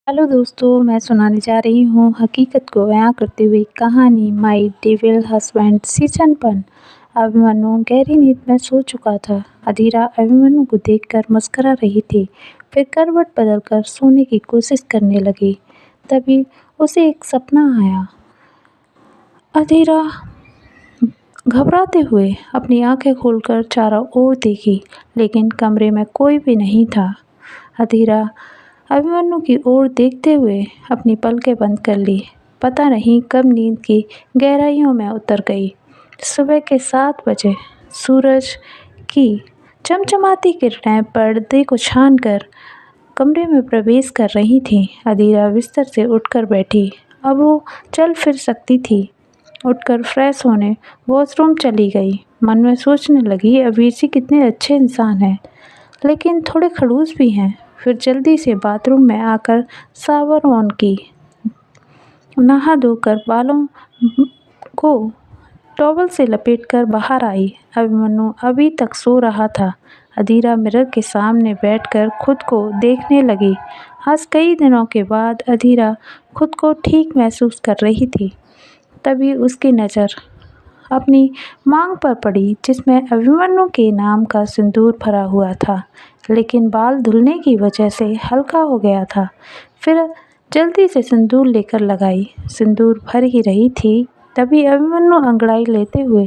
Hello दोस्तों, मैं सुनाने जा रही हूँ हकीकत को बयां करती हुई कहानी माई डेविल हस्बैंड सीज़न 1। अभिमन्यु गहरी नींद में सो चुका था। अधीरा अभिमन्यु को देखकर मुस्कुरा रही थी, फिर करवट बदलकर सोने की कोशिश करने लगी। तभी उसे एक सपना आया। अधीरा घबराते हुए अपनी आंखें खोलकर चारों ओर देखी, लेकिन कमरे में कोई भी नहीं था। अधीरा अभिमन्यु की ओर देखते हुए अपनी पलकें बंद कर ली। पता नहीं कब नींद की गहराइयों में उतर गई। सुबह के 7 बजे सूरज की चमचमाती किरणें पर्दे को छानकर कमरे में प्रवेश कर रही थीं। अधीरा बिस्तर से उठकर बैठी। अब वो चल फिर सकती थी। उठकर फ्रेश होने वॉशरूम चली गई। मन में सोचने लगी, अबीर जी कितने अच्छे इंसान हैं, लेकिन थोड़े खड़ूस भी हैं। फिर जल्दी से बाथरूम में आकर शावर ऑन की, नहा धोकर बालों को टॉवल से लपेटकर बाहर आई। अभिमन्यु अभी तक सो रहा था। अधीरा मिरर के सामने बैठकर खुद को देखने लगी। आज कई दिनों के बाद अधीरा खुद को ठीक महसूस कर रही थी। तभी उसकी नज़र अपनी मांग पर पड़ी, जिसमें अभिमन्यु के नाम का सिंदूर भरा हुआ था, लेकिन बाल धुलने की वजह से हल्का हो गया था। फिर जल्दी से सिंदूर लेकर लगाई। सिंदूर भर ही रही थी, तभी अभिमन्यु अंगड़ाई लेते हुए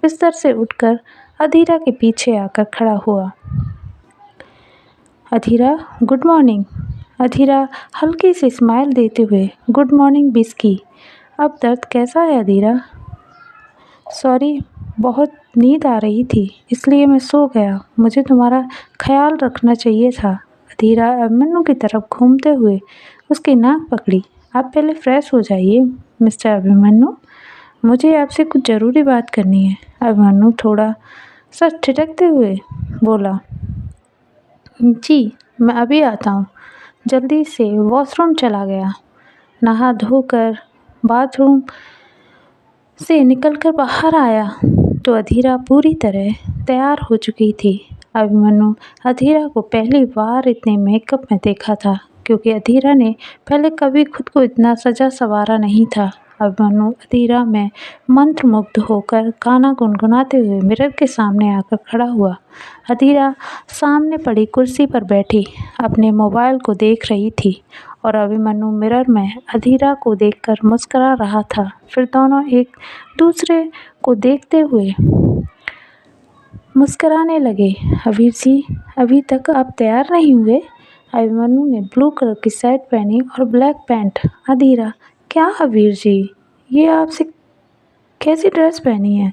बिस्तर से उठकर अधीरा के पीछे आकर खड़ा हुआ। अधीरा, गुड मॉर्निंग। अधीरा हल्की सी स्माइल देते हुए गुड मॉर्निंग विश की। अब दर्द कैसा है अधीरा? सॉरी, बहुत नींद आ रही थी, इसलिए मैं सो गया। मुझे तुम्हारा ख्याल रखना चाहिए था। अधीरा अभिमन्यु की तरफ घूमते हुए उसकी नाक पकड़ी। आप पहले फ्रेश हो जाइए मिस्टर अभिमन्यु, मुझे आपसे कुछ ज़रूरी बात करनी है। अभिमन्यु थोड़ा सा ठिठकते हुए बोला, जी मैं अभी आता हूँ। जल्दी से वॉशरूम चला गया। नहा धोकर बाथरूम से निकलकर बाहर आया तो अधीरा पूरी तरह तैयार हो चुकी थी। अभिमन्यु अधीरा को पहली बार इतने मेकअप में देखा था, क्योंकि अधीरा ने पहले कभी खुद को इतना सजा संवारा नहीं था। अभिमन्यु अधीरा में मंत्रमुग्ध होकर गाना गुनगुनाते हुए मिरर के सामने आकर खड़ा हुआ। अधीरा सामने पड़ी कुर्सी पर बैठी अपने मोबाइल को देख रही थी और अभिमन्यु मिरर में अधीरा को देखकर मुस्कुरा रहा था। फिर दोनों एक दूसरे को देखते हुए मुस्कुराने लगे। अबीर जी, अभी तक आप तैयार नहीं हुए? अभिमन्यु ने ब्लू कलर की शर्ट पहनी और ब्लैक पैंट। अधीरा, क्या अबीर जी, ये आपसे कैसी ड्रेस पहनी है?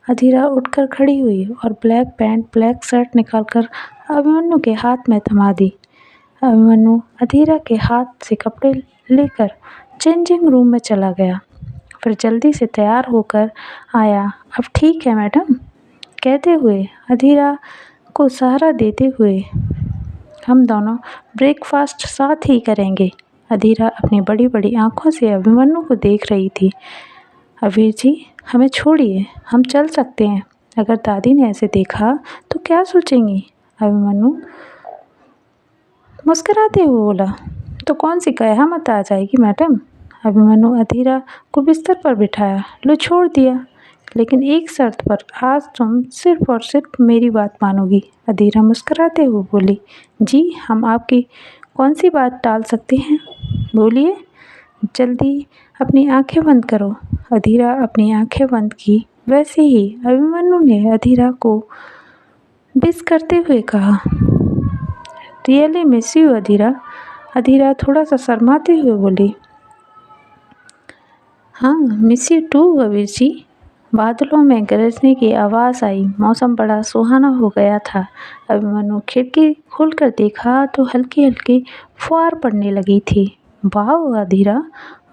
अधीरा उठकर खड़ी हुई और ब्लैक पैंट ब्लैक शर्ट निकालकर अभिमन्यु के हाथ में थमा दी। अभिमन्यु अधीरा के हाथ से कपड़े लेकर चेंजिंग रूम में चला गया। फिर जल्दी से तैयार होकर आया। अब ठीक है मैडम, कहते हुए अधीरा को सहारा देते हुए, हम दोनों ब्रेकफास्ट साथ ही करेंगे। अधीरा अपनी बड़ी बड़ी आंखों से अभिमन्यु को देख रही थी। अबीर जी, हमें छोड़िए, हम चल सकते हैं। अगर दादी ने ऐसे देखा तो क्या सोचेंगी? अभिमन्यु मुस्कुराते हुए बोला, तो कौन सी कयामत आ जाएगी मैडम। अभिमन्यु अधीरा को बिस्तर पर बिठाया। लो, छोड़ दिया, लेकिन एक शर्त पर। आज तुम सिर्फ और सिर्फ मेरी बात मानोगी। अधीरा मुस्कुराते हुए बोली, जी हम आपकी कौन सी बात टाल सकते हैं, बोलिए। जल्दी अपनी आंखें बंद करो। अधीरा अपनी आंखें बंद की। वैसे ही अभिमन्यु ने अधीरा को विश करते हुए कहा, रियली मिस यू अधीरा। अधीरा थोड़ा सा शर्माते हुए बोली, हाँ मिस यू टू अबीर जी। बादलों में गरजने की आवाज़ आई। मौसम बड़ा सुहाना हो गया था। अभिमन्यु खिड़की खोलकर देखा तो हल्की हल्की फुहार पड़ने लगी थी। वाह अधीरा,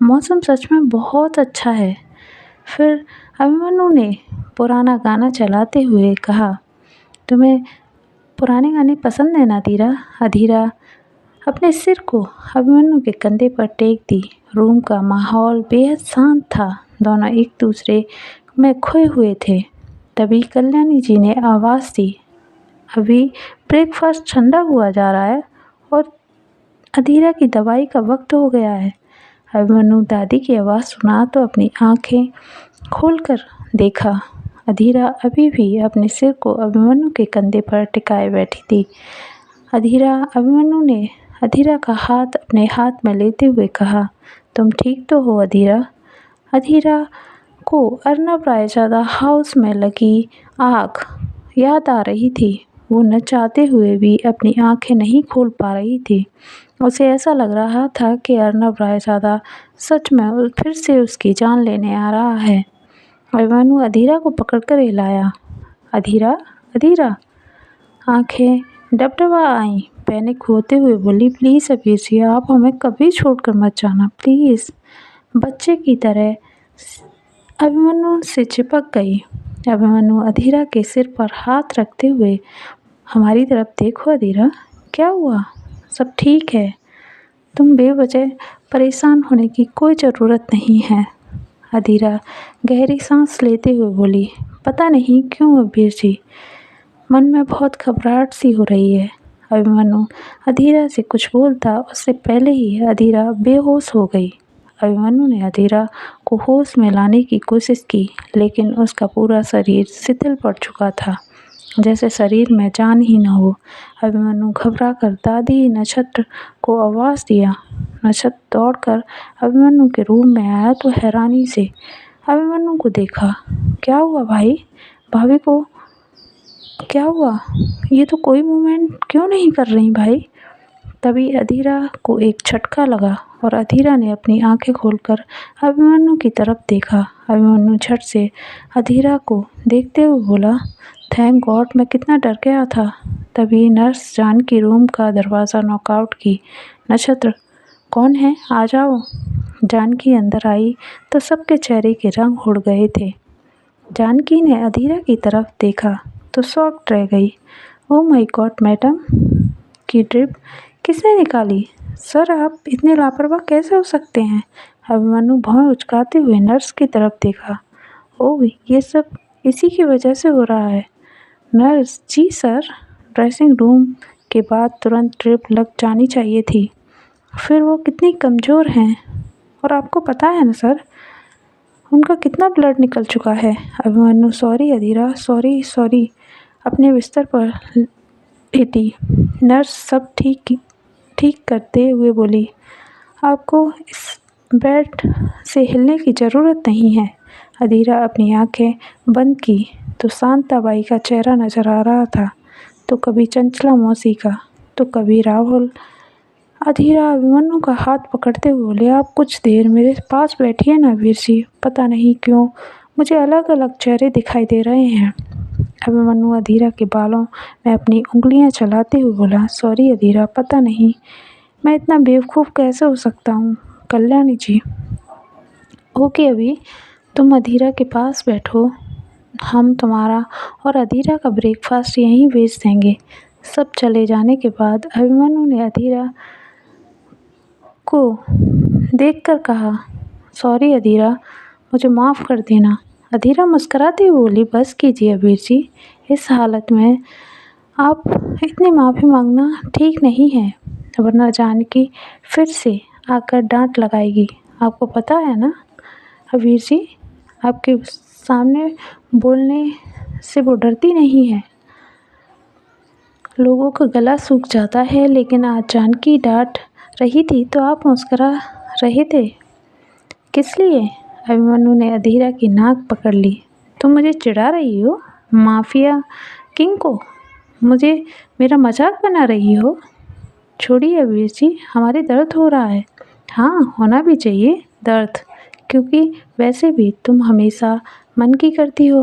मौसम सच में बहुत अच्छा है। फिर अभिमन्यु ने पुराना गाना चलाते हुए कहा, तुम्हें पुराने गाने पसंद है ना अधीरा? अधीरा अपने सिर को अभिमन्यु के कंधे पर टेक दी। रूम का माहौल बेहद शांत था। दोनों एक दूसरे में खोए हुए थे। तभी कल्याणी जी ने आवाज़ दी, अभी ब्रेकफास्ट ठंडा हुआ जा रहा है और अधीरा की दवाई का वक्त हो गया है। अभिमन्यु दादी की आवाज़ सुना तो अपनी आंखें खोलकर देखा। अधीरा अभी भी अपने सिर को अभिमन्यु के कंधे पर टिकाए बैठी थी। अभिमन्यु ने अधीरा का हाथ अपने हाथ में लेते हुए कहा, तुम ठीक तो हो अधीरा? अधीरा को अर्नब रायजादा हाउस में लगी आग याद आ रही थी। वो न चाहते हुए भी अपनी आंखें नहीं खोल पा रही थी। उसे ऐसा लग रहा था कि अर्नब रायजादा सच में फिर से उसकी जान लेने आ रहा है। अभिमन्यु अधीरा को पकड़कर हिलाया। अधीरा, अधीरा। आंखें डबडबा आईं। पैनिक होते हुए बोली, प्लीज़ अबीर जी, आप हमें कभी छोड़कर मत जाना प्लीज़। बच्चे की तरह अभिमन्यु से चिपक गई। अभिमन्यु अधीरा के सिर पर हाथ रखते हुए, हमारी तरफ देखो अधीरा, क्या हुआ? सब ठीक है। तुम बेवजह परेशान होने की कोई ज़रूरत नहीं है। अधीरा गहरी सांस लेते हुए बोली, पता नहीं क्यों अबीर जी, मन में बहुत घबराहट सी हो रही है। अभिमन्यु अधीरा से कुछ बोलता उससे पहले ही अधीरा बेहोश हो गई। अभिमन्यु ने अधीरा को होश में लाने की कोशिश की, लेकिन उसका पूरा शरीर शिथिल पड़ चुका था, जैसे शरीर में जान ही न हो। अभिमन्यु घबरा कर दादी नक्षत्र को आवाज़ दिया। नक्षत्र दौड़कर अभिमन्यु के रूम में आया तो हैरानी से अभिमन्यु को देखा। क्या हुआ भाई? भाभी को क्या हुआ? ये तो कोई मूवमेंट क्यों नहीं कर रही भाई? तभी अधीरा को एक झटका लगा और अधीरा ने अपनी आंखें खोलकर अभिमन्यु की तरफ देखा। अभिमन्यु झट से अधीरा को देखते हुए बोला, थैंक गॉड, मैं कितना डर गया था। तभी नर्स जानकी रूम का दरवाज़ा नॉकआउट की। नक्षत्र, कौन है? आ जाओ। जानकी अंदर आई तो सबके चेहरे के रंग उड़ गए थे। जानकी ने अधीरा की तरफ देखा तो शॉक्ड रह गई। ओह माय गॉड, मैडम की ड्रिप किसने निकाली? सर, आप इतने लापरवाह कैसे हो सकते हैं? अभिमन्यु भौं उचकाते हुए नर्स की तरफ देखा। ओह, ये सब इसी की वजह से हो रहा है। नर्स, जी सर, ड्रेसिंग रूम के बाद तुरंत ड्रिप लग जानी चाहिए थी। फिर वो कितनी कमज़ोर हैं, और आपको पता है ना सर, उनका कितना ब्लड निकल चुका है। अभिमन्यु, सॉरी अधीरा, सॉरी। अपने बिस्तर पर लेटी नर्स सब ठीक करते हुए बोली, आपको इस बेड से हिलने की ज़रूरत नहीं है। अधीरा अपनी आंखें बंद की तो शांताबाई का चेहरा नजर आ रहा था, तो कभी चंचला मौसी का, तो कभी राहुल। अधीरा अभिमन्यु का हाथ पकड़ते हुए बोले, आप कुछ देर मेरे पास बैठिए ना वीर जी, पता नहीं क्यों मुझे अलग अलग चेहरे दिखाई दे रहे हैं। अभिमन्यु अधीरा के बालों में अपनी उंगलियां चलाते हुए बोला, सॉरी अधीरा, पता नहीं मैं इतना बेवकूफ़ कैसे हो सकता हूँ। कल्याणी जी, ओके, अभी तुम अधीरा के पास बैठो, हम तुम्हारा और अधीरा का ब्रेकफास्ट यहीं भेज देंगे। सब चले जाने के बाद अभिमन्यु ने अधीरा को देखकर कहा, सॉरी अधीरा, मुझे माफ़ कर देना। अधीरा मुस्कुराती हुई बोली, बस कीजिए अबीर जी, इस हालत में आप इतनी माफ़ी मांगना ठीक नहीं है, वरना जानकी फिर से आकर डांट लगाएगी। आपको पता है ना अबीर जी, आपके सामने बोलने से वो डरती नहीं है। लोगों का गला सूख जाता है, लेकिन आज जानकी डांट रही थी तो आप मुस्कुरा रहे थे, किस लिए? अभिमन्यु ने अधीरा की नाक पकड़ ली। तुम मुझे चिढ़ा रही हो? माफिया किंग को मुझे मेरा मजाक बना रही हो? छोड़िए अबीर जी, हमारे दर्द हो रहा है। हाँ, होना भी चाहिए दर्द, क्योंकि वैसे भी तुम हमेशा मन की करती हो।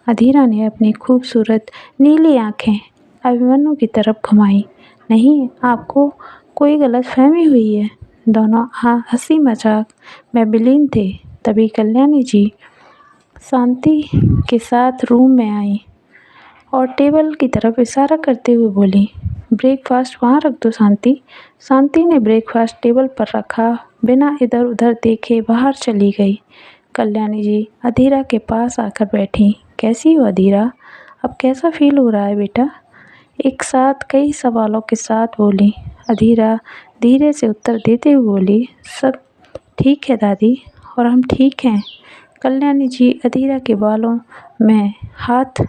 अधीरा ने अपनी खूबसूरत नीली आंखें अभिमन्यु की तरफ घुमाई। नहीं, आपको कोई गलतफहमी हुई है। दोनों हंसी मजाक में विलीन थे। तभी कल्याणी जी शांति के साथ रूम में आई और टेबल की तरफ इशारा करते हुए बोली, ब्रेकफास्ट वहाँ रख दो शांति। शांति ने ब्रेकफास्ट टेबल पर रखा, बिना इधर उधर देखे बाहर चली गई। कल्याणी जी अधीरा के पास आकर बैठी। कैसी हो अधीरा? अब कैसा फील हो रहा है बेटा? एक साथ कई सवालों के साथ बोली। अधीरा धीरे से उत्तर देते हुए बोली, सब ठीक है दादी, और हम ठीक हैं। कल्याणी जी अधीरा के बालों में हाथ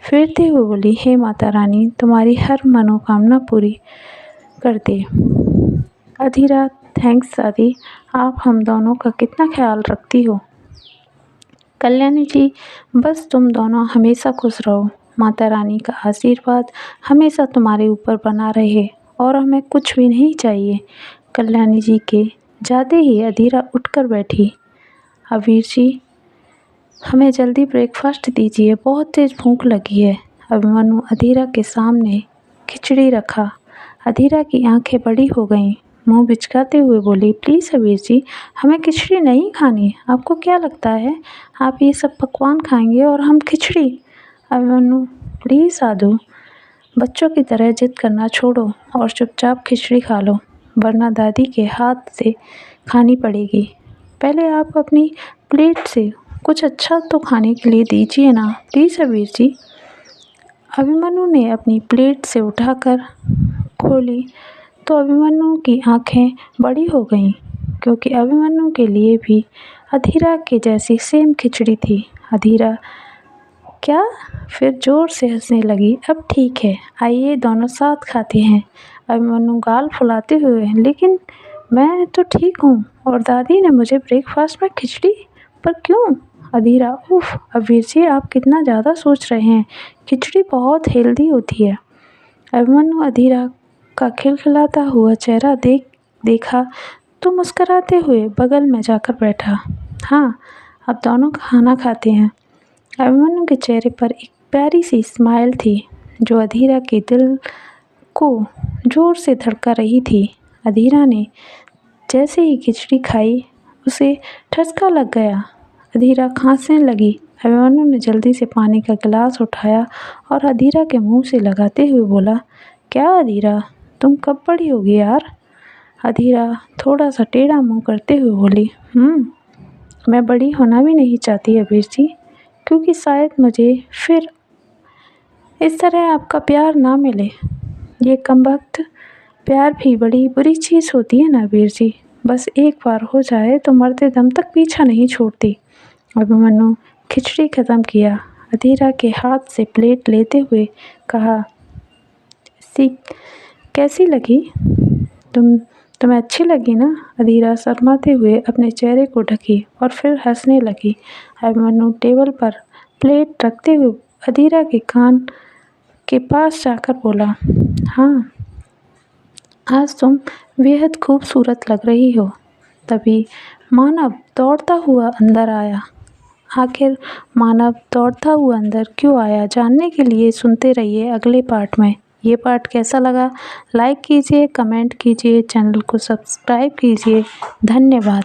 फेरते हुए बोली, हे माता रानी, तुम्हारी हर मनोकामना पूरी कर दे। अधीरा, थैंक्स दादी, आप हम दोनों का कितना ख्याल रखती हो। कल्याणी जी, बस तुम दोनों हमेशा खुश रहो। माता रानी का आशीर्वाद हमेशा तुम्हारे ऊपर बना रहे, और हमें कुछ भी नहीं चाहिए। कल्याणी जी के जाते ही अधीरा उठकर बैठी। अबीर जी, हमें जल्दी ब्रेकफास्ट दीजिए, बहुत तेज भूख लगी है। अभिमन्यु अधीरा के सामने खिचड़ी रखा। अधीरा की आंखें बड़ी हो गईं। मुंह बिचकाते हुए बोली, प्लीज़ अबीर जी, हमें खिचड़ी नहीं खानी। आपको क्या लगता है आप ये सब पकवान खाएंगे और हम खिचड़ी? अभिमन्यु, प्लीज़ साधु, बच्चों की तरह जिद करना छोड़ो और चुपचाप खिचड़ी खा लो, वरना दादी के हाथ से खानी पड़ेगी। पहले आप अपनी प्लेट से कुछ अच्छा तो खाने के लिए दीजिए ना, प्लीज़ अबीर जी। अभिमन्यु ने अपनी प्लेट से उठाकर खोली तो अभिमन्यु की आंखें बड़ी हो गईं, क्योंकि अभिमन्यु के लिए भी अधीरा के जैसी सेम खिचड़ी थी। अधीरा क्या? फिर जोर से हंसने लगी। अब ठीक है, आइए दोनों साथ खाते हैं। अभिमन्यु गाल फुलाते हुए, लेकिन मैं तो ठीक हूँ, और दादी ने मुझे ब्रेकफास्ट में खिचड़ी, पर क्यों? अधीरा, उफ अबीर जी, आप कितना ज़्यादा सोच रहे हैं, खिचड़ी बहुत हेल्दी होती है। अभिमन्यु अधीरा का खिलखिलाता हुआ चेहरा देखा तो मुस्कुराते हुए बगल में जाकर बैठा। हाँ, अब दोनों खाना खाते हैं। अभिमन्यु के चेहरे पर एक प्यारी सी स्माइल थी, जो अधीरा के दिल को जोर से धड़का रही थी। अधीरा ने जैसे ही खिचड़ी खाई, उसे ठसका लग गया। अधीरा खांसने लगी। अभिमन्यु ने जल्दी से पानी का गिलास उठाया और अधीरा के मुंह से लगाते हुए बोला, क्या अधीरा, तुम कब बड़ी होगी यार? अधीरा थोड़ा सा टेढ़ा मुंह करते हुए बोली, मैं बड़ी होना भी नहीं चाहती अबीर जी, क्योंकि शायद मुझे फिर इस तरह आपका प्यार ना मिले। ये कमबख्त प्यार भी बड़ी बुरी चीज़ होती है ना अबीर जी, बस एक बार हो जाए तो मरते दम तक पीछा नहीं छोड़ती। अभिमन्यु खिचड़ी खत्म किया। अधीरा के हाथ से प्लेट लेते हुए कहा, सी कैसी लगी? तुम्हें अच्छी लगी ना? अधीरा शर्माते हुए अपने चेहरे को ढकी और फिर हंसने लगी। अभिमन्यु टेबल पर प्लेट रखते हुए अधीरा के कान के पास जाकर बोला, हाँ, आज तुम बेहद खूबसूरत लग रही हो। तभी मानव दौड़ता हुआ अंदर आया। आखिर मानव दौड़ता हुआ अंदर क्यों आया, जानने के लिए सुनते रहिए अगले पार्ट में। ये पार्ट कैसा लगा लाइक कीजिए, कमेंट कीजिए, चैनल को सब्सक्राइब कीजिए। धन्यवाद।